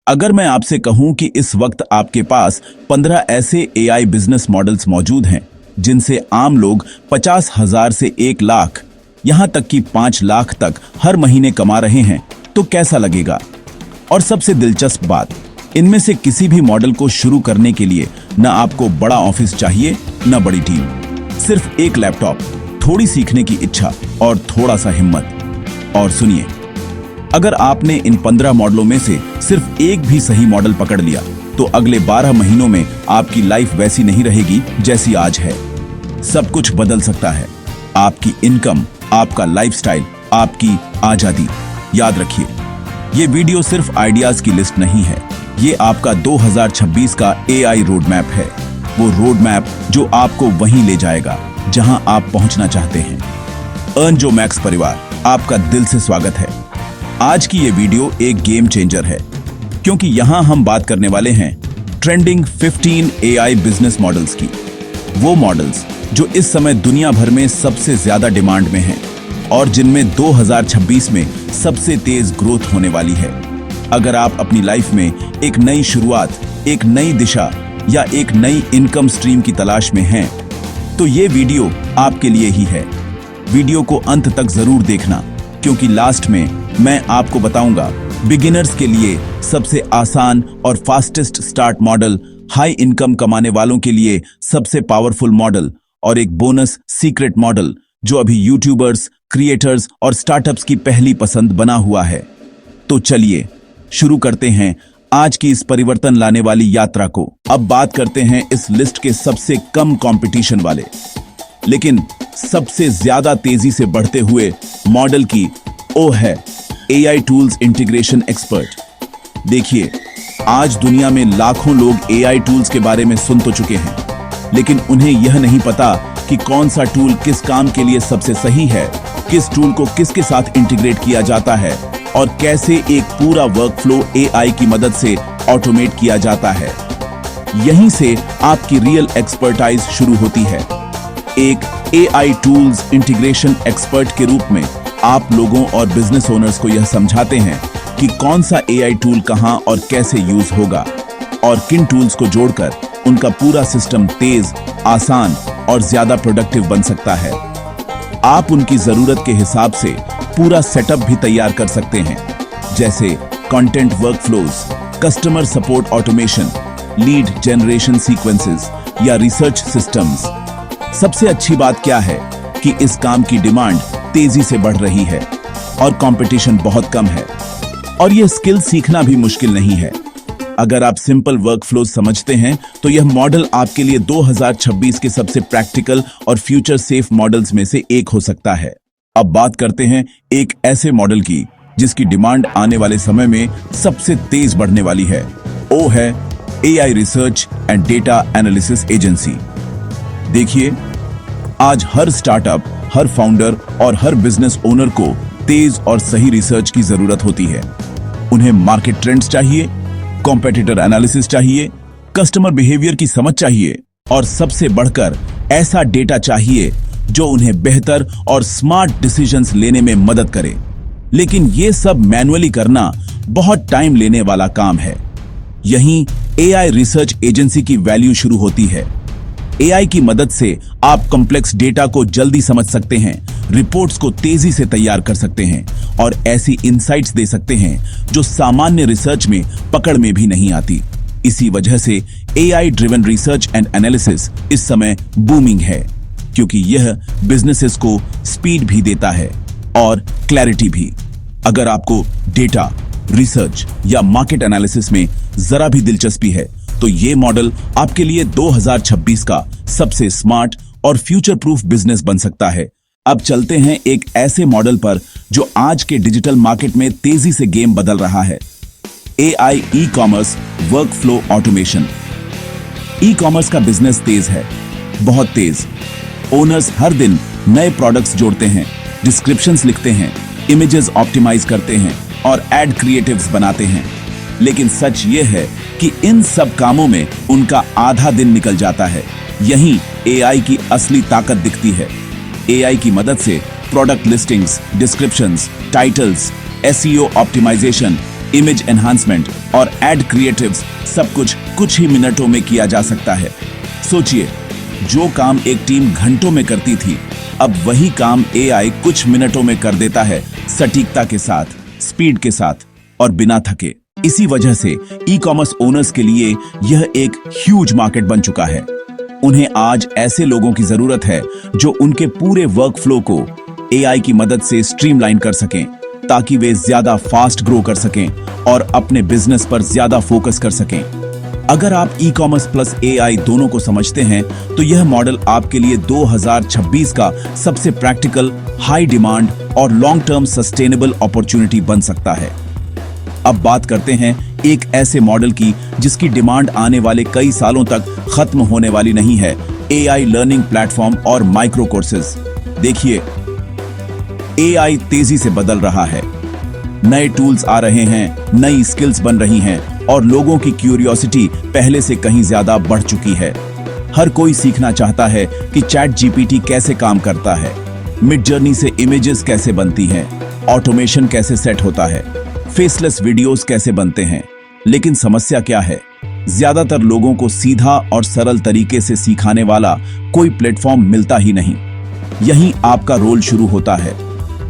अगर मैं आपसे कहूं कि इस वक्त आपके पास 15 ऐसे एआई बिजनेस मॉडल्स मौजूद हैं जिनसे आम लोग 50,000 से 1 लाख यहां तक कि 5 लाख तक हर महीने कमा रहे हैं, तो कैसा लगेगा। और सबसे दिलचस्प बात, इनमें से किसी भी मॉडल को शुरू करने के लिए न आपको बड़ा ऑफिस चाहिए न बड़ी टीम, सिर्फ एक लैपटॉप, थोड़ी सीखने की इच्छा और थोड़ा सा हिम्मत। और सुनिए, अगर आपने इन 15 मॉडलों में से सिर्फ एक भी सही मॉडल पकड़ लिया तो अगले 12 महीनों में आपकी लाइफ वैसी नहीं रहेगी जैसी आज है। सब कुछ बदल सकता है, आपकी इनकम, आपका लाइफस्टाइल, आपकी आजादी। याद रखिए, ये वीडियो सिर्फ आइडियाज की लिस्ट नहीं है, ये आपका 2026 का एआई रोड मैप है। वो रोड मैप जो आपको वहीं ले जाएगा जहां आप पहुंचना चाहते हैं। अर्न जो मैक्स परिवार, आपका दिल से स्वागत है। आज की ये वीडियो एक गेम चेंजर है, क्योंकि यहां हम बात करने वाले हैं ट्रेंडिंग 15 एआई बिजनेस मॉडल्स की। वो मॉडल्स जो इस समय दुनिया भर में सबसे ज्यादा डिमांड में हैं और जिनमें 2026 में सबसे तेज ग्रोथ होने वाली है। अगर आप अपनी लाइफ में एक नई शुरुआत, एक नई दिशा या एक नई इनकम स्ट्रीम की तलाश में हैं, तो ये वीडियो आपके लिए ही है। वीडियो को अंत तक जरूर देखना, क्योंकि लास्ट में मैं आपको बताऊंगा बिगिनर्स के लिए सबसे आसान और fastest start model, high income कमाने वालों के लिए सबसे पावरफुल मॉडल और एक बोनस सीक्रेट मॉडल जो अभी यूट्यूबर्स, क्रिएटर्स और स्टार्टअप्स की पहली पसंद बना हुआ है। तो चलिए शुरू करते हैं आज की इस परिवर्तन लाने वाली यात्रा को। अब बात करते हैं इस लिस्ट के सबसे कम कंपटीशन वाले लेकिन सबसे ज्यादा तेजी से बढ़ते हुए मॉडल की। वो है एआई टूल्स इंटीग्रेशन एक्सपर्ट। देखिए, आज दुनिया में लाखों लोग एआई टूल्स के बारे में सुन तो चुके हैं, लेकिन उन्हें यह नहीं पता कि कौन सा टूल किस काम के लिए सबसे सही है, किस टूल को किसके साथ इंटीग्रेट किया जाता है और कैसे एक पूरा वर्कफ्लो एआई की मदद से ऑटोमेट किया जाता है। यहीं से आपकी रियल एक्सपर्टाइज शुरू होती है। एक एआई टूल्स इंटीग्रेशन एक्सपर्ट के रूप में आप लोगों और बिजनेस ओनर्स को यह समझाते हैं कि कौन सा एआई टूल कहां और कैसे यूज होगा और किन टूल्स को जोड़कर उनका पूरा सिस्टम तेज, आसान और ज्यादा प्रोडक्टिव बन सकता है। आप उनकी जरूरत के हिसाब से पूरा सेटअप भी तैयार कर सकते हैं, जैसे content workflows, customer support automation, lead generation sequences या रिसर्च सिस्टम्स। सबसे अच्छी बात क्या है कि इस काम की डिमांड तेजी से बढ़ रही है और कंपटीशन बहुत कम है, और यह स्किल सीखना भी मुश्किल नहीं है। अगर आप सिंपल वर्कफ्लो समझते हैं तो यह मॉडल आपके लिए 2026 के सबसे प्रैक्टिकल और फ्यूचर सेफ मॉडल्स में से एक हो सकता है। अब बात करते हैं एक ऐसे मॉडल की जिसकी डिमांड आने वाले समय में सबसे तेज बढ़ने वाली है। वो है AI research and data analysis agency. देखिए, आज हर स्टार्टअप, हर फाउंडर और हर बिजनेस ओनर को तेज और सही रिसर्च की जरूरत होती है। उन्हें मार्केट ट्रेंड्स चाहिए, कॉम्पिटिटर एनालिसिस चाहिए, कस्टमर बिहेवियर की समझ चाहिए और सबसे बढ़कर ऐसा डेटा चाहिए जो उन्हें बेहतर और स्मार्ट डिसीजंस लेने में मदद करे। लेकिन ये सब मैन्युअली करना बहुत टाइम लेने वाला काम है। यहीं एआई रिसर्च एजेंसी की वैल्यू शुरू होती है। एआई की मदद से आप कॉम्प्लेक्स डेटा को जल्दी समझ सकते हैं, रिपोर्ट्स को तेजी से तैयार कर सकते हैं और ऐसी इंसाइट्स दे सकते हैं जो सामान्य रिसर्च में पकड़ में भी नहीं आती। इसी वजह से AI driven research and analysis इस समय बूमिंग है, क्योंकि यह बिजनेसेस को स्पीड भी देता है और क्लैरिटी भी। अगर आपको डेटा, रिसर्च या मार्केट एनालिसिस में जरा भी दिलचस्पी है तो ये मॉडल आपके लिए 2026 का सबसे स्मार्ट और फ्यूचर प्रूफ बिजनेस बन सकता है। अब चलते हैं एक ऐसे मॉडल पर जो आज के डिजिटल मार्केट में तेजी से गेम बदल रहा है। AI e commerce workflow automation. E commerce का बिजनेस तेज है, बहुत तेज। ओनर्स हर दिन नए प्रोडक्ट्स जोड़ते हैं, डिस्क्रिप्शंस लिखते हैं, इमेजेस ऑप्टिमाइज करते हैं और एड क्रिएटिव्स बनाते हैं। लेकिन सच ये है कि इन सब कामों में उनका आधा दिन निकल जाता है। यहीं एआई की असली ताकत दिखती है। एआई की मदद से product listings, descriptions, titles, SEO optimization image enhancement और एड क्रिएटिव्स सब कुछ ही मिनटों में किया जा सकता है। सोचिए, जो काम एक टीम घंटों में करती थी, अब वही काम एआई कुछ मिनटों में कर देता है, सटीकता के साथ, स्पीड के साथ और बिना थके। इसी वजह से ई कॉमर्स ओनर्स के लिए यह एक ह्यूज मार्केट बन चुका है। उन्हें आज ऐसे लोगों की जरूरत है जो उनके पूरे वर्क फ्लो को एआई की मदद से स्ट्रीमलाइन कर सकें, ताकि वे ज्यादा फास्ट ग्रो कर सकें और अपने बिजनेस पर ज्यादा फोकस कर सकें। अगर आप ई कॉमर्स प्लस एआई दोनों को समझते हैं तो यह मॉडल आपके लिए 2026 का सबसे प्रैक्टिकल, हाई डिमांड और लॉन्ग टर्म सस्टेनेबल अपॉर्चुनिटी बन सकता है। अब बात करते हैं एक ऐसे मॉडल की जिसकी डिमांड आने वाले कई सालों तक खत्म होने वाली नहीं है, एआई लर्निंग प्लेटफॉर्म और माइक्रो कोर्सेज। देखिए, एआई तेजी से बदल रहा है, नए टूल्स आ रहे हैं, नई स्किल्स बन रही हैं और लोगों की क्यूरियोसिटी पहले से कहीं ज्यादा बढ़ चुकी है। हर कोई सीखना चाहता है कि चैट जीपीटी कैसे काम करता है, मिड जर्नी से इमेजेस कैसे बनती हैं, ऑटोमेशन कैसे सेट होता है, फेसलेस वीडियोस कैसे बनते हैं। लेकिन समस्या क्या है? ज्यादातर लोगों को सीधा और सरल तरीके से सिखाने वाला कोई प्लेटफॉर्म मिलता ही नहीं। यहीं आपका रोल शुरू होता है।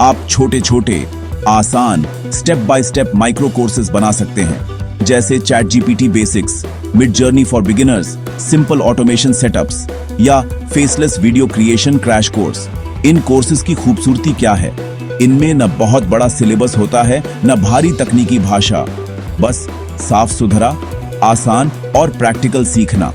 आप छोटे छोटे, आसान, step by step micro courses बना सकते हैं, जैसे chat GPT basics, mid journey for beginners, simple automation setups या faceless video creation crash course. इन कोर्सेज की खूबसूरती क्या है? इनमें न बहुत बड़ा सिलेबस होता है, न भारी तकनीकी भाषा, बस साफ सुथरा, आसान और प्रैक्टिकल सीखना।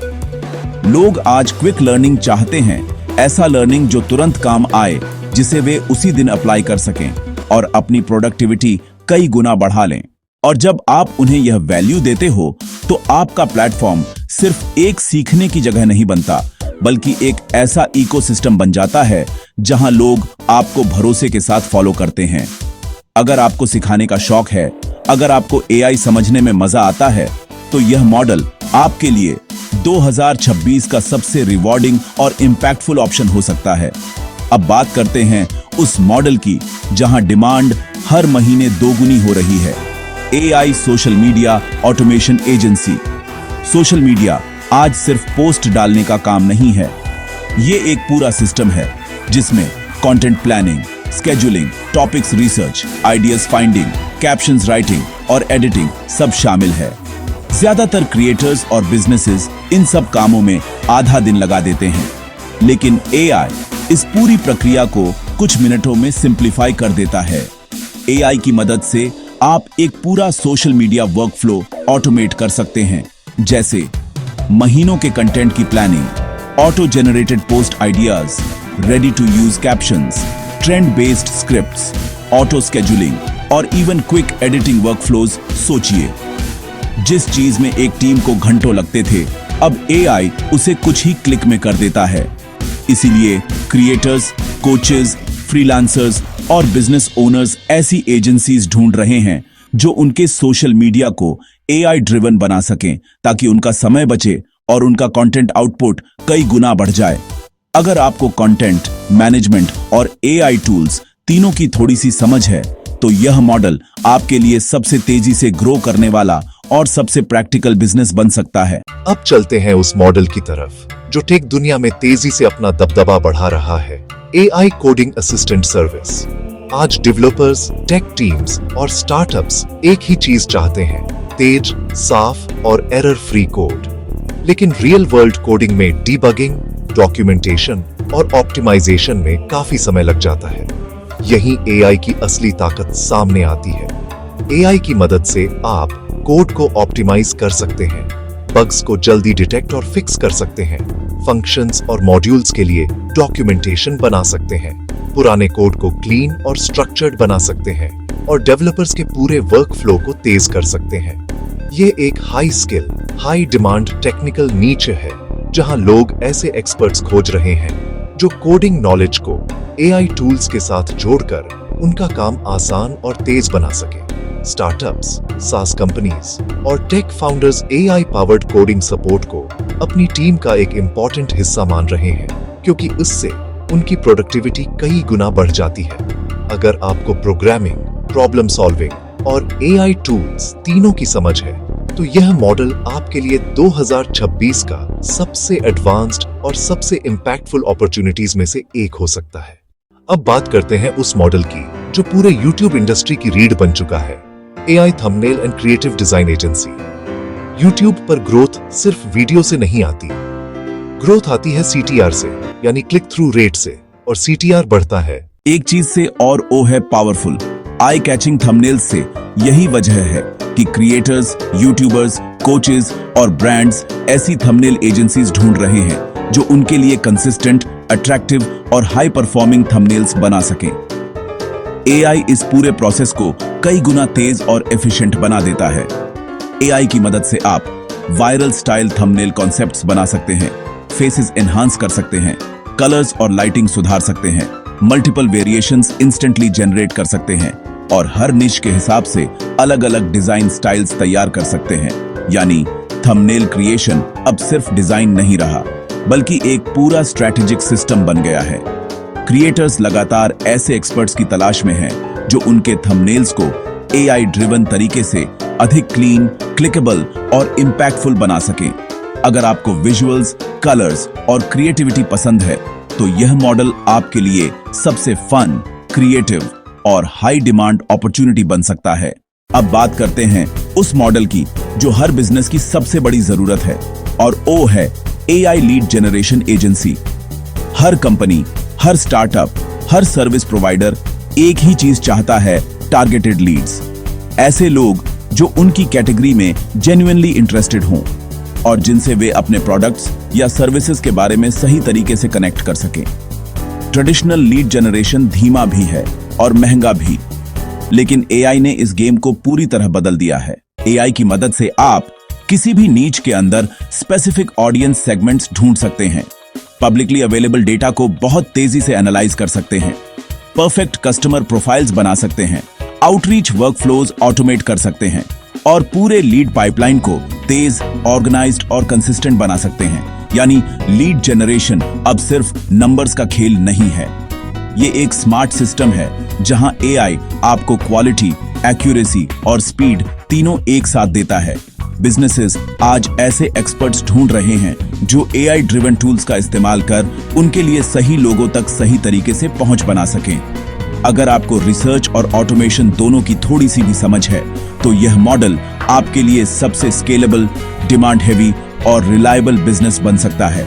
लोग आज क्विक लर्निंग चाहते हैं, ऐसा लर्निंग जो तुरंत काम आए, जिसे वे उसी दिन अप्लाई कर सकें और अपनी प्रोडक्टिविटी कई गुना बढ़ा लें। और जब आप उन्हें यह वैल्यू देते हो तो आपका प्लेटफॉर्म सिर्फ एक सीखने की जगह नहीं बनता, बल्कि एक ऐसा इकोसिस्टम बन जाता है जहां लोग आपको भरोसे के साथ फॉलो करते हैं। अगर आपको सिखाने का शौक है, अगर आपको एआई समझने में मजा आता है, तो यह मॉडल आपके लिए 2026 का सबसे रिवॉर्डिंग और इंपैक्टफुल ऑप्शन हो सकता है। अब बात करते हैं उस मॉडल की जहां डिमांड हर महीने दोगुनी हो रही है। AI social media automation agency. Social media आज सिर्फ पोस्ट डालने का काम नहीं है, ये एक पूरा सिस्टम है जिसमें content planning, scheduling, topics research, ideas finding, captions writing और एडिटिंग सब शामिल है। ज्यादातर क्रिएटर्स और बिजनेसेस इन सब कामों में आधा दिन लगा देते हैं, लेकिन एआई इस पूरी प्रक्रिया को कुछ मिनटों में सिंप्लीफाई कर देता है। एआई की मदद से आप एक पूरा सोशल मीडिया वर्कफ्लो ऑटोमेट कर सकते हैं, जैसे महीनों के कंटेंट की planning, auto generated post ideas, ready to use captions, trend based scripts, auto scheduling और इवन क्विक एडिटिंग वर्कफ्लोज। सोचिए, जिस चीज में एक टीम को घंटों लगते थे, अब एआई उसे कुछ ही क्लिक में कर देता है। इसीलिए क्रिएटर्स, कोचेस, फ्रीलांसर्स और बिजनेस ओनर्स ऐसी एजेंसीज ढूंढ रहे हैं जो उनके सोशल मीडिया को एआई ड्रिवन बना सकें, ताकि उनका समय बचे और उनका कंटेंट आउटपुट कई गुना बढ़ जाए। अगर आपको कंटेंट मैनेजमेंट और एआई टूल्स तीनों की थोड़ी सी समझ है, तो यह मॉडल आपके लिए सबसे तेजी से ग्रो करने वाला और सबसे प्रैक्टिकल बिजनेस बन सकता है। अब चलते हैं उस मॉडल की तरफ जो टेक दुनिया में तेजी से अपना दबदबा बढ़ा रहा है, एआई कोडिंग असिस्टेंट सर्विस। आज डेवलपर्स, टेक टीम्स और स्टार्टअप्स एक ही चीज चाहते हैं, तेज, साफ और एरर फ्री कोड। लेकिन रियल वर्ल्ड कोडिंग में डीबगिंग, डॉक्यूमेंटेशन और ऑप्टिमाइजेशन में काफी समय लग जाता है। यहीं एआई की असली ताकत सामने आती है। एआई की मदद से आप कोड को ऑप्टिमाइज कर सकते हैं, बग्स को जल्दी डिटेक्ट और फिक्स कर सकते हैं, फंक्शंस और मॉड्यूल्स के लिए डॉक्यूमेंटेशन बना सकते हैं, पुराने कोड को क्लीन और स्ट्रक्चर्ड बना सकते हैं और डेवलपर्स के पूरे वर्कफ्लो को तेज कर सकते हैं। ये एक high skill, high demand technical नीच है, जहां लोग ऐसे एक्सपर्ट्स खोज रहे हैं जो कोडिंग नॉलेज को एआई टूल्स के साथ जोड़कर उनका काम आसान और तेज बना सके। स्टार्टअप्स, सास कंपनीज और tech founders AI powered coding support को अपनी टीम का एक इंपॉर्टेंट हिस्सा मान रहे हैं, क्योंकि इससे उनकी प्रोडक्टिविटी कई गुना बढ़ जाती है। अगर आपको प्रोग्रामिंग, प्रॉब्लम सॉल्विंग और AI टूल्स तीनों की समझ है तो यह मॉडल आपके लिए 2026 का सबसे एडवांस्ड और सबसे इंपैक्टफुल अपॉर्चुनिटीज में से एक हो सकता है। अब बात करते हैं उस मॉडल की जो पूरे YouTube इंडस्ट्री की रीढ़ बन चुका है, AI thumbnail and creative design agency. YouTube पर ग्रोथ सिर्फ वीडियो से नहीं आती, ग्रोथ आती है CTR से, यानी क्लिक थ्रू रेट से, और CTR बढ़ता है एक चीज से और वो है पावरफुल आई कैचिंग थंबनेल्स से। यही वजह है कि क्रिएटर्स, यूट्यूबर्स, कोचेस और ब्रांड्स ऐसी थंबनेल एजेंसीज ढूंढ रहे हैं जो उनके लिए कंसिस्टेंट, अट्रैक्टिव और हाई परफॉर्मिंग थंबनेल्स बना सकें। AI इस पूरे प्रोसेस को कई गुना तेज और एफिशिएंट बना देता है। AI की मदद से आप वायरल स्टाइल थंबनेल कॉन्सेप्ट्स बना सकते हैं, फेसेस एनहांस कर सकते हैं, कलर्स और लाइटिंग सुधार सकते हैं, मल्टीपल वेरिएशंस इंस्टेंटली जनरेट कर सकते हैं और हर निश के हिसाब से अलग अलग डिजाइन स्टाइल्स तैयार कर सकते हैं। यानी थंबनेल क्रिएशन अब सिर्फ डिजाइन नहीं रहा, बल्कि एक पूरा स्ट्रैटेजिक सिस्टम बन गया है। क्रिएटर्स लगातार ऐसे एक्सपर्ट्स की तलाश में हैं जो उनके थंबनेल्स को AI ड्रिवन तरीके से अधिक क्लीन, क्लिकेबल और इंपैक्टफुल बना सकें। अगर आपको विजुअल्स, कलर्स और क्रिएटिविटी पसंद है तो यह मॉडल आपके लिए सबसे फन, क्रिएटिव और हाई डिमांड अपॉर्चुनिटी बन सकता है। अब बात करते हैं उस मॉडल की जो हर बिजनेस की सबसे बड़ी जरूरत है, और वो है AI लीड जनरेशन एजेंसी। हर कंपनी, हर स्टार्टअप, हर सर्विस प्रोवाइडर एक ही चीज चाहता है, टारगेटेड लीड्स। ऐसे लोग जो उनकी कैटेगरी में जेन्युइनली इंटरेस्टेड हों और जिनसे वे अपने प्रोडक्ट्स या सर्विसेज के बारे में सही तरीके से कनेक्ट कर सकें। ट्रेडिशनल लीड जनरेशन धीमा भी है और महंगा भी, लेकिन AI ने इस गेम को पूरी तरह बदल दिया है। AI की मदद से आप किसी भी नीच के अंदर स्पेसिफिक ऑडियंस सेगमेंट्स ढूंढ सकते हैं, पब्लिकली अवेलेबल डेटा को बहुत तेजी से एनालाइज कर सकते हैं, परफेक्ट कस्टमर प्रोफाइल्स बना सकते हैं, आउटरीच वर्कफ्लोज ऑटोमेट कर सकते हैं और पूरे लीड पाइपलाइन को तेज, ऑर्गेनाइज्ड और कंसिस्टेंट बना सकते हैं। यानी लीड जनरेशन अब सिर्फ नंबर्स का खेल नहीं है, ये एक स्मार्ट सिस्टम है जहां AI आपको क्वालिटी, एक्यूरेसी और स्पीड तीनों एक साथ देता है। बिजनेसेस आज ऐसे एक्सपर्ट्स ढूंढ रहे हैं जो AI ड्रिवन टूल्स का इस्तेमाल कर उनके लिए सही लोगों तक सही तरीके से पहुंच बना सकें। अगर आपको रिसर्च और ऑटोमेशन दोनों की थोड़ी सी भी समझ है तो यह मॉडल आपके लिए सबसे स्केलेबल, डिमांड हेवी और रिलायबल बिजनेस बन सकता है।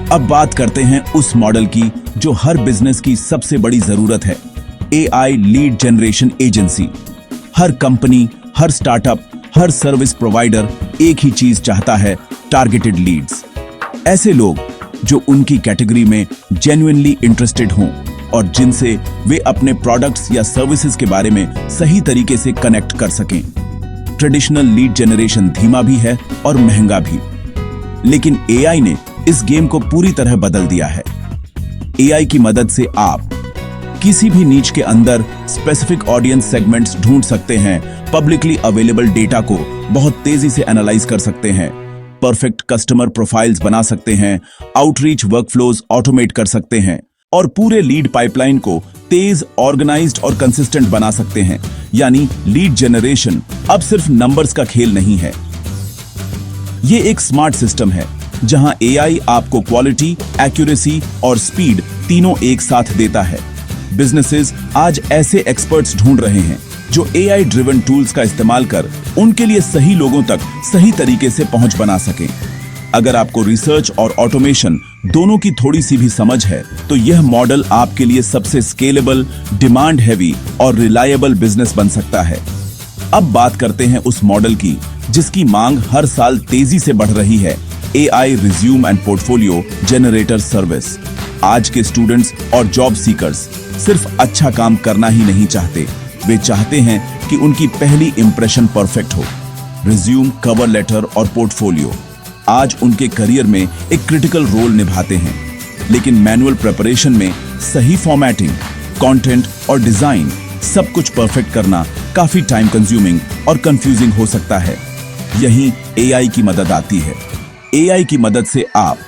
अब बात करते हैं उस मॉडल की जो हर बिजनेस की सबसे बड़ी जरूरत है, AI लीड जनरेशन एजेंसी। हर कंपनी, हर स्टार्टअप, हर सर्विस प्रोवाइडर एक ही चीज चाहता है, टारगेटेड लीड्स। ऐसे लोग जो उनकी कैटेगरी में जेन्युइनली इंटरेस्टेड हों और जिनसे वे अपने प्रोडक्ट्स या सर्विसेज के बारे में सही तरीके से कनेक्ट कर सकें। ट्रेडिशनल लीड जनरेशन धीमा भी है और महंगा भी, लेकिन AI ने इस गेम को पूरी तरह बदल दिया है। AI की मदद से आप किसी भी नीच के अंदर स्पेसिफिक ऑडियंस सेगमेंट्स ढूंढ सकते हैं, पब्लिकली अवेलेबल डेटा को बहुत तेजी से एनालाइज कर सकते हैं, परफेक्ट कस्टमर प्रोफाइल्स बना सकते हैं, आउटरीच वर्कफ्लोज ऑटोमेट कर सकते हैं और पूरे लीड पाइपलाइन को तेज, ऑर्गेनाइज्ड और कंसिस्टेंट बना सकते हैं। यानी लीड जनरेशन अब सिर्फ नंबर्स का खेल नहीं है, ये एक स्मार्ट सिस्टम है जहां AI आपको क्वालिटी, एक्यूरेसी और स्पीड तीनों एक साथ देता है। बिजनेसेस आज ऐसे एक्सपर्ट्स ढूंढ रहे हैं जो AI ड्रिवन टूल्स का इस्तेमाल कर उनके लिए सही लोगों तक सही तरीके से पहुंच बना सकें। अगर आपको रिसर्च और ऑटोमेशन दोनों की थोड़ी सी भी समझ है तो यह मॉडल आपके लिए सबसे स्केलेबल, डिमांड हेवी और रिलायबल बिजनेस बन सकता है। अब बात करते हैं उस मॉडल की जिसकी मांग हर साल तेजी से बढ़ रही है, AI resume and portfolio generator service. आज के स्टूडेंट्स और जॉब सीकर्स सिर्फ अच्छा काम करना ही नहीं चाहते, वे चाहते हैं कि उनकी पहली इंप्रेशन परफेक्ट हो। रिज्यूम, कवर लेटर और पोर्टफोलियो आज उनके करियर में एक क्रिटिकल रोल निभाते हैं, लेकिन मैनुअल प्रिपरेशन में सही फॉर्मेटिंग, कंटेंट और डिजाइन सब कुछ परफेक्ट करना काफी टाइम कंज्यूमिंग और कंफ्यूजिंग हो सकता है। यहीं AI की मदद आती है। AI की मदद से आप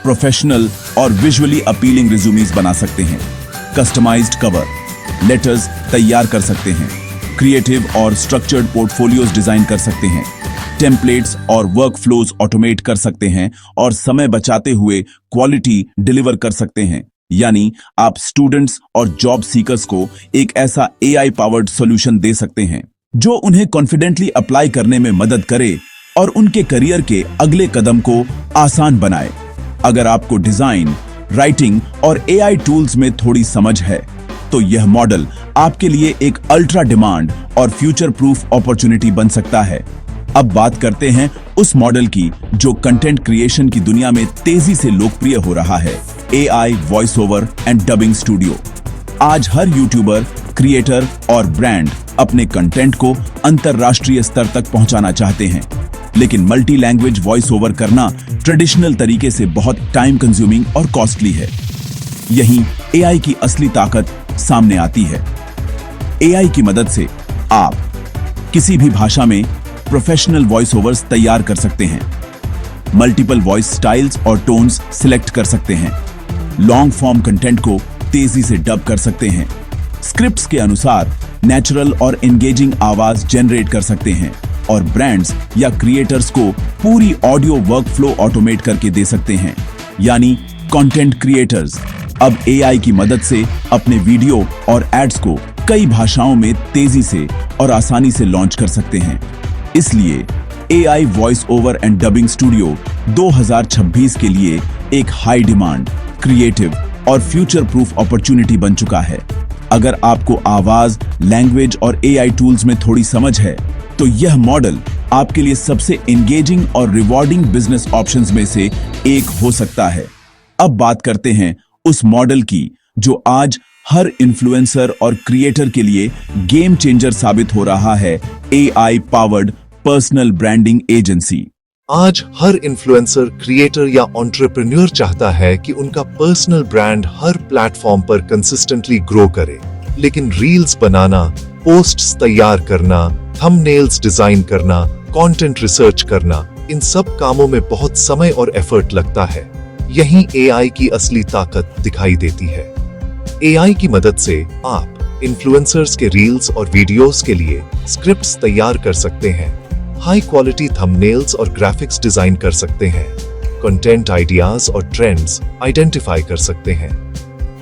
प्रोफेशनल और विजुअली अपीलिंग रिज्यूमीज बना सकते हैं, कस्टमाइज्ड कवर लेटर्स तैयार कर सकते हैं, क्रिएटिव और स्ट्रक्चर्ड पोर्टफोलियोज डिजाइन कर सकते हैं, टेम्पलेट्स और वर्क फ्लोज ऑटोमेट कर सकते हैं और समय बचाते हुए क्वालिटी डिलीवर कर सकते हैं। यानी आप स्टूडेंट्स और जॉब सीकर्स को एक ऐसा एआई पावर्ड सॉल्यूशन दे सकते हैं जो उन्हें कॉन्फिडेंटली अप्लाई करने में मदद करे और उनके करियर के अगले कदम को आसान बनाए। अगर आपको डिजाइन, राइटिंग और एआई टूल्स में थोड़ी समझ है तो यह मॉडल आपके लिए एक अल्ट्रा डिमांड और फ्यूचर प्रूफ अपॉर्चुनिटी बन सकता है। अब बात करते हैं उस मॉडल की जो कंटेंट क्रिएशन की दुनिया में तेजी से लोकप्रिय हो रहा है, AI voice over and dubbing studio. आज हर यूट्यूबर, क्रिएटर और ब्रांड अपने कंटेंट को अंतरराष्ट्रीय स्तर तक पहुंचाना चाहते हैं, लेकिन मल्टी लैंग्वेज वॉइस ओवर करना ट्रेडिशनल तरीके से बहुत टाइम कंज्यूमिंग और कॉस्टली है। यहीं एआई की असली ताकत सामने आती है। एआई की मदद से आप किसी भी भाषा में प्रोफेशनल वॉइस ओवर्स तैयार कर सकते हैं, मल्टीपल वॉइस स्टाइल्स और टोन्स सिलेक्ट कर सकते हैं, लॉन्ग फॉर्म कंटेंट को तेजी से डब कर सकते हैं, स्क्रिप्ट्स के अनुसार नेचुरल और एंगेजिंग आवाज जनरेट कर सकते हैं और ब्रांड्स या क्रिएटर्स को पूरी ऑडियो वर्कफ्लो ऑटोमेट करके दे सकते हैं। यानी कंटेंट क्रिएटर्स अब एआई की मदद से अपने वीडियो और एड्स को कई भाषाओं में तेजी से और आसानी से लॉन्च कर सकते हैं। इसलिए AI voice over and dubbing studio 2026 के लिए एक हाई डिमांड, क्रिएटिव और फ्यूचर प्रूफ अपॉर्चुनिटी बन चुका है। अगर आपको आवाज, लैंग्वेज और एआई टूल्स में थोड़ी समझ है तो यह मॉडल आपके लिए सबसे एंगेजिंग और रिवॉर्डिंग बिजनेस ऑप्शंस में से एक हो सकता है। अब बात करते हैं उस मॉडल की जो आज हर इन्फ्लुएंसर और क्रिएटर के लिए गेम चेंजर साबित हो रहा है, AI powered personal branding agency. आज हर इन्फ्लुएंसर, क्रिएटर या एंटरप्रेन्योर चाहता है कि उनका पर्सनल ब्रांड हर प्लेटफॉर्म पर कंसिस्टेंटली ग्रो करे, लेकिन रील्स बनाना, पोस्ट्स तैयार करना, थंबनेल्स डिजाइन करना, कंटेंट रिसर्च करना, इन सब कामों में बहुत समय और एफर्ट लगता है। यहीं एआई की असली ताकत दिखाई देती है। एआई की मदद से आप इन्फ्लुएंसर्स के रील्स और वीडियोस के लिए स्क्रिप्ट्स तैयार कर सकते हैं, हाई क्वालिटी थंबनेल्स और ग्राफिक्स डिजाइन कर सकते हैं, कंटेंट आइडियाज और ट्रेंड्स आइडेंटिफाई कर सकते हैं,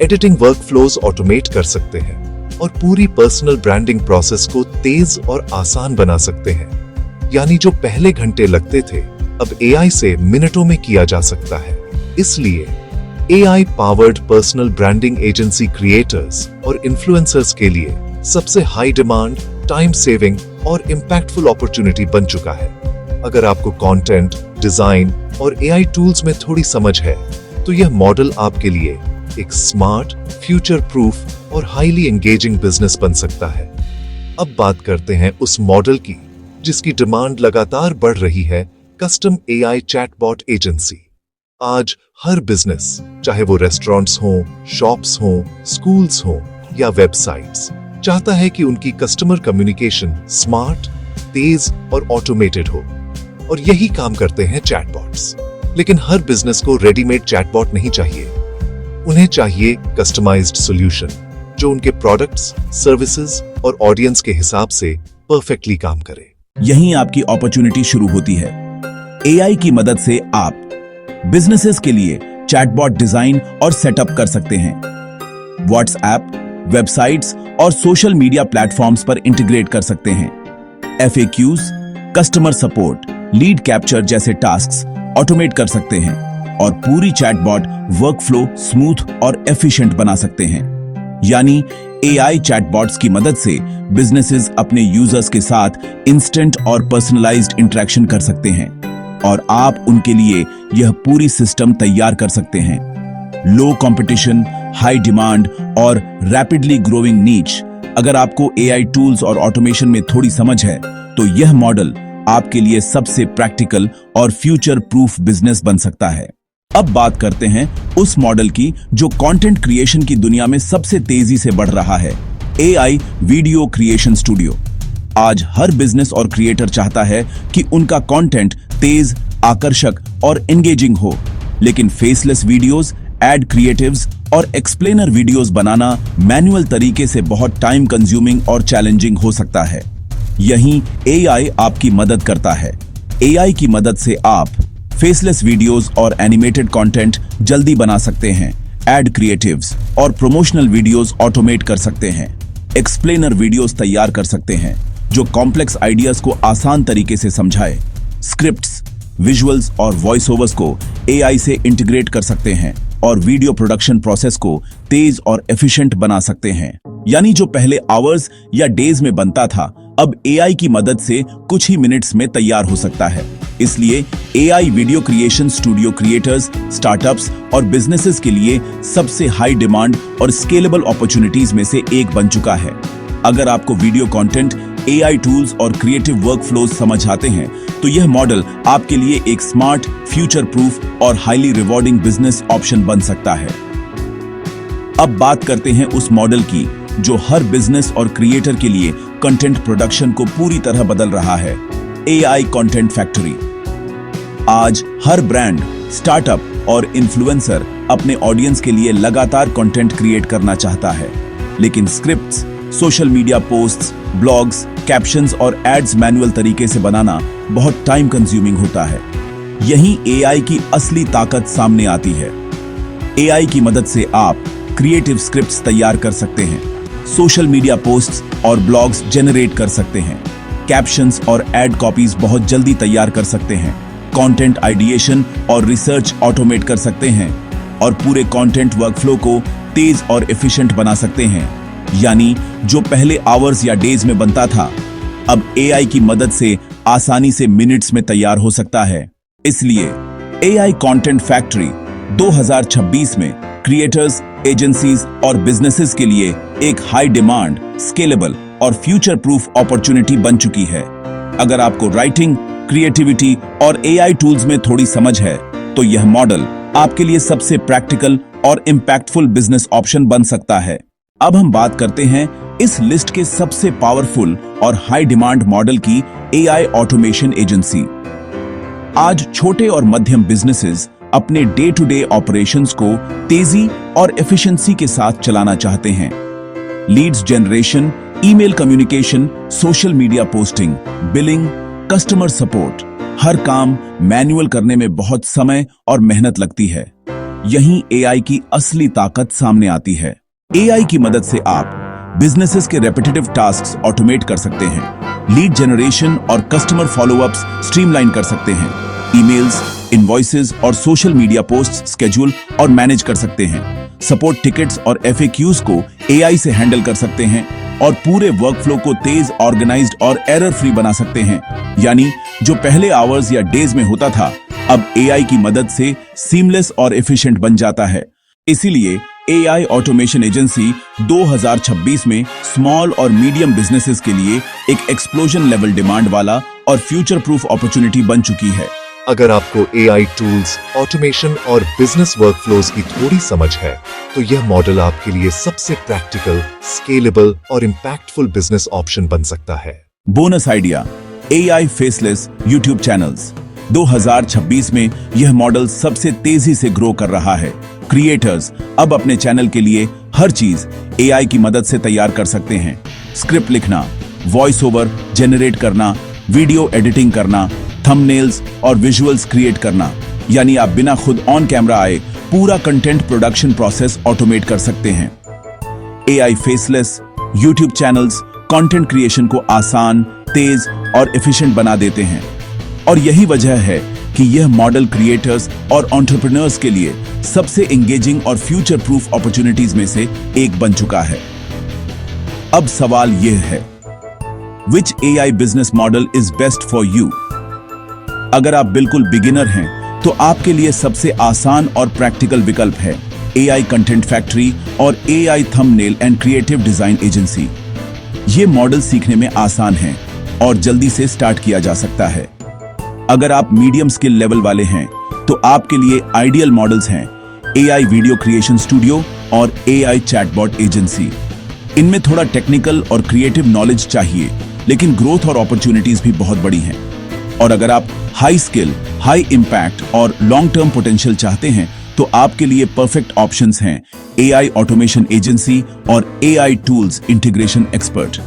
एडिटिंग वर्कफ्लोज ऑटोमेट कर सकते हैं और पूरी पर्सनल ब्रांडिंग प्रोसेस को तेज और आसान बना सकते हैं। यानी जो पहले घंटे लगते थे अब एआई से मिनटों में किया जा सकता है। इसलिए AI powered personal branding agency creators और इन्फ्लुएंसर्स के लिए सबसे हाई डिमांड, टाइम सेविंग और इम्पैक्टफुल अपॉर्चुनिटी बन चुका है। अगर आपको कंटेंट, डिजाइन और एआई टूल्स में थोड़ी समझ है तो यह मॉडल आपके लिए एक स्मार्ट, फ्यूचर प्रूफ और हाईली एंगेजिंग बिजनेस बन सकता है। अब बात करते हैं उस मॉडल की जिसकी डिमांड लगातार बढ़ रही है, कस्टम एआई चैटबॉट एजेंसी। आज हर बिजनेस, चाहे वो रेस्टोरेंट्स हों, शॉप्स हों, स्कूल्स हों या वेबसाइट्स, चाहता है कि उनकी कस्टमर कम्युनिकेशन स्मार्ट, तेज और ऑटोमेटेड हो, और यही काम करते हैं चैटबॉट्स। लेकिन हर बिजनेस को रेडीमेड चैटबॉट नहीं चाहिए, उन्हें चाहिए कस्टमाइज्ड सॉल्यूशन जो उनके प्रोडक्ट्स, सर्विसेज और ऑडियंस के हिसाब से परफेक्टली काम करे। यहीं आपकी अपॉर्चुनिटी शुरू होती है। एआई की मदद से आप बिजनेसेस के लिए चैटबॉट डिजाइन और सेटअप कर सकते हैं, व्हाट्सएप, वेबसाइट्स और सोशल मीडिया प्लेटफॉर्म्स पर इंटीग्रेट कर सकते हैं, FAQs, customer support, lead capture जैसे टास्क्स ऑटोमेट कर सकते हैं और पूरी चैटबॉट वर्कफ्लो स्मूथ और एफिशिएंट बना सकते हैं। यानी एआई चैटबॉट्स की मदद से बिजनेसेस अपने यूजर्स के साथ इंस्टेंट और पर्सनलाइज्ड इंटरेक्शन कर सकते हैं और आप उनके लिए यह पूरी सिस्टम तैयार कर सकते हैं। लो कंपटीशन, हाई डिमांड और रैपिडली ग्रोइंग नीच। अगर आपको एआई टूल्स और ऑटोमेशन में थोड़ी समझ है तो यह मॉडल आपके लिए सबसे प्रैक्टिकल और फ्यूचर प्रूफ बिजनेस बन सकता है। अब बात करते हैं उस मॉडल की जो कंटेंट क्रिएशन की दुनिया में सबसे तेजी से बढ़ रहा है, एआई वीडियो क्रिएशन स्टूडियो। आज हर बिजनेस और क्रिएटर चाहता है कि उनका कंटेंट तेज, आकर्षक और एंगेजिंग हो, लेकिन फेसलेस वीडियोस, एड क्रिएटिव्स और एक्सप्लेनर वीडियोस बनाना मैनुअल तरीके से बहुत टाइम कंज्यूमिंग और चैलेंजिंग हो सकता है। यहीं एआई आपकी मदद करता है। एआई की मदद से आप फेसलेस वीडियोस और एनिमेटेड कंटेंट जल्दी बना सकते हैं, एड क्रिएटिव्स और प्रमोशनल वीडियोस ऑटोमेट कर सकते हैं, एक्सप्लेनर वीडियोस तैयार कर सकते हैं जो कॉम्प्लेक्स आइडियाज को आसान तरीके से समझाए, स्क्रिप्ट्स, विजुअल्स और वॉइस ओवर्स को एआई से इंटीग्रेट कर सकते हैं और वीडियो प्रोडक्शन प्रोसेस को तेज और एफिशिएंट बना सकते हैं। यानी जो पहले आवर्स या डेज में बनता था, अब एआई की मदद से कुछ ही मिनट्स में तैयार हो सकता है। इसलिए AI video creation studio creators, startups और बिजनेसेस के लिए सबसे हाई डिमांड और स्केलेबल अपॉर्चुनिटीज में से एक बन चुका है। अगर आपको वीडियो कंटेंट, एआई टूल्स और क्रिएटिव वर्कफ्लोज समझ आते हैं तो यह मॉडल आपके लिए एक स्मार्ट, फ्यूचर प्रूफ और हाईली रिवॉर्डिंग बिजनेस ऑप्शन बन सकता है। अब बात करते हैं उस मॉडल की जो हर बिजनेस और क्रिएटर के लिए कंटेंट प्रोडक्शन को पूरी तरह बदल रहा है, एआई कंटेंट फैक्ट्री। आज हर ब्रांड, स्टार्टअप और इन्फ्लुएंसर अपने ऑडियंस के लिए लगातार कंटेंट क्रिएट करना चाहता है, लेकिन scripts, social media posts, blogs, captions और एड्स मैनुअल तरीके से बनाना बहुत टाइम कंज्यूमिंग होता है। यहीं एआई की असली ताकत सामने आती है। एआई की मदद से आप क्रिएटिव स्क्रिप्ट्स तैयार कर सकते हैं, सोशल मीडिया पोस्ट्स और ब्लॉग्स जनरेट कर सकते हैं, कैप्शंस और एड कॉपीज बहुत जल्दी तैयार कर सकते हैं, कंटेंट आइडिएशन और रिसर्च ऑटोमेट कर सकते हैं और पूरे कंटेंट वर्कफ्लो को तेज और एफिशिएंट बना सकते हैं। यानी जो पहले आवर्स या डेज में बनता था, अब एआई की मदद से आसानी से मिनट्स में तैयार हो सकता है। इसलिए एआई कंटेंट फैक्ट्री 2026 में क्रिएटर्स, एजेंसीज और बिजनेसेस के लिए एक हाई डिमांड, स्केलेबल और फ्यूचर प्रूफ अपॉर्चुनिटी बन चुकी है। अगर आपको राइटिंग, क्रिएटिविटी और एआई टूल्स में थोड़ी समझ है तो यह मॉडल आपके लिए सबसे प्रैक्टिकल और इंपैक्टफुल बिजनेस ऑप्शन बन सकता है। अब हम बात करते हैं इस लिस्ट के सबसे पावरफुल और हाई डिमांड मॉडल की, एआई ऑटोमेशन एजेंसी। आज छोटे और मध्यम बिजनेसेस अपने डे टू डे ऑपरेशंस को तेजी और एफिशिएंसी के साथ चलाना चाहते हैं। Leads generation, email communication, social media posting, billing, customer support, हर काम मैनुअल करने में बहुत समय और मेहनत लगती है। यहीं एआई की असली ताकत सामने आती है। एआई की मदद से आप बिजनेसेस के रेपिटेटिव टास्क्स ऑटोमेट कर सकते हैं, लीड जनरेशन और कस्टमर फॉलोअप्स स्ट्रीमलाइन कर सकते हैं, ईमेल्स, इनवॉइसेस और सोशल मीडिया पोस्ट स्केड्यूल और मैनेज कर सकते हैं, सपोर्ट टिकट्स और एफएक्यूज को एआई से हैंडल कर सकते हैं और पूरे वर्कफ्लो को तेज, ऑर्गेनाइज्ड और एरर फ्री बना सकते हैं। यानी जो पहले आवर्स या डेज में होता था, अब एआई की मदद से सीमलेस और एफिशिएंट बन जाता है। इसीलिए एआई ऑटोमेशन एजेंसी 2026 में स्मॉल और मीडियम बिजनेसेस के लिए एक एक्सप्लोजन लेवल डिमांड वाला और फ्यूचर प्रूफ अपॉर्चुनिटी बन चुकी है। अगर आपको एआई टूल्स, ऑटोमेशन और बिजनेस वर्कफ्लोज की थोड़ी समझ है तो यह मॉडल आपके लिए सबसे प्रैक्टिकल, स्केलेबल और इंपैक्टफुल बिजनेस ऑप्शन बन सकता है। Bonus idea, AI faceless YouTube channels. 2026 में यह मॉडल सबसे तेजी से ग्रो कर रहा है। क्रिएटर्स अब अपने चैनल के लिए हर चीज एआई की मदद से तैयार कर सकते हैं। स्क्रिप्ट लिखना, वॉइस ओवर जनरेट करना, वीडियो एडिटिंग करना, थंबनेल्स और विजुअल्स क्रिएट करना। यानी आप बिना खुद ऑन कैमरा आए पूरा कंटेंट प्रोडक्शन प्रोसेस ऑटोमेट कर सकते हैं। AI faceless YouTube channels content creation को आसान, तेज और एफिशिएंट बना देते हैं और यही वजह है कि यह मॉडल क्रिएटर्स और एंटरप्रेन्योर्स के लिए सबसे एंगेजिंग और फ्यूचर प्रूफ अपॉर्चुनिटीज में से एक बन चुका है। अब सवाल यह है, which AI business model is best for you? अगर आप बिल्कुल बिगिनर हैं तो आपके लिए सबसे आसान और प्रैक्टिकल विकल्प है एआई कंटेंट फैक्ट्री और AI thumbnail and creative design agency. ये मॉडल सीखने में आसान है और जल्दी से स्टार्ट किया जा सकता है। अगर आप मीडियम स्किल लेवल वाले हैं तो आपके लिए आइडियल मॉडल्स हैं एआई वीडियो क्रिएशन स्टूडियो और एआई चैटबॉट एजेंसी। इनमें थोड़ा टेक्निकल और क्रिएटिव नॉलेज चाहिए, लेकिन ग्रोथ और अपॉर्चुनिटीज भी बहुत बड़ी हैं। और अगर आप हाई स्किल, हाई इंपैक्ट और लॉन्ग टर्म पोटेंशियल चाहते हैं तो आपके लिए परफेक्ट ऑप्शंस हैं एआई ऑटोमेशन एजेंसी और एआई टूल्स इंटीग्रेशन एक्सपर्ट।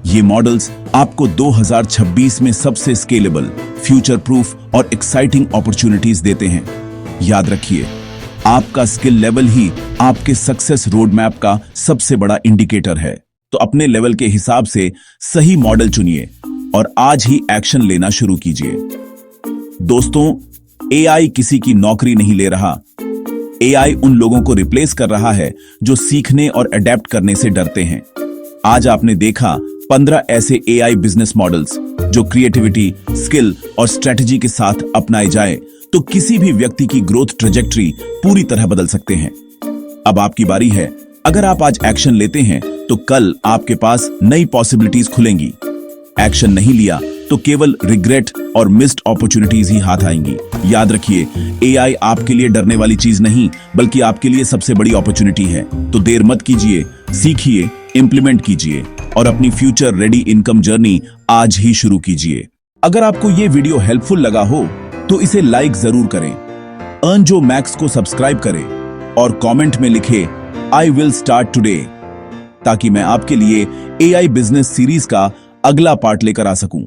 ये मॉडल्स आपको 2026 में सबसे स्केलेबल, फ्यूचर प्रूफ और एक्साइटिंग अपॉर्चुनिटीज देते हैं। याद रखिए, आपका स्किल लेवल ही आपके सक्सेस रोड मैप का सबसे बड़ा इंडिकेटर है। तो अपने लेवल के हिसाब से सही मॉडल चुनिए और आज ही एक्शन लेना शुरू कीजिए। दोस्तों, एआई किसी की नौकरी नहीं ले रहा। एआई उन लोगों को रिप्लेस कर रहा है जो सीखने और अडेप्ट करने से डरते हैं। आज आपने देखा 15 ऐसे एआई बिजनेस मॉडल्स जो क्रिएटिविटी, स्किल और स्ट्रेटजी के साथ अपनाए जाए तो किसी भी व्यक्ति की ग्रोथ ट्रेजेक्टरी पूरी तरह बदल सकते हैं। अब आपकी बारी है। अगर आप आज एक्शन लेते हैं तो कल आपके पास नई पॉसिबिलिटीज खुलेंगी। एक्शन नहीं लिया तो केवल रिग्रेट और मिस्ड अपॉर्चुनिटीज ही हाथ आएंगी। याद रखिए, एआई आपके लिए डरने वाली चीज नहीं, बल्कि आपके लिए सबसे बड़ी अपॉर्चुनिटी है। तो देर मत कीजिए, सीखिए, इंप्लीमेंट कीजिए और अपनी फ्यूचर रेडी इनकम जर्नी आज ही शुरू कीजिए। अगर आपको ये वीडियो हेल्पफुल लगा हो तो इसे लाइक जरूर करें, अर्न जो मैक्स को सब्सक्राइब करें और कमेंट में लिखे आई विल स्टार्ट टुडे, ताकि मैं आपके लिए एआई बिजनेस सीरीज का अगला पार्ट लेकर आ सकूं।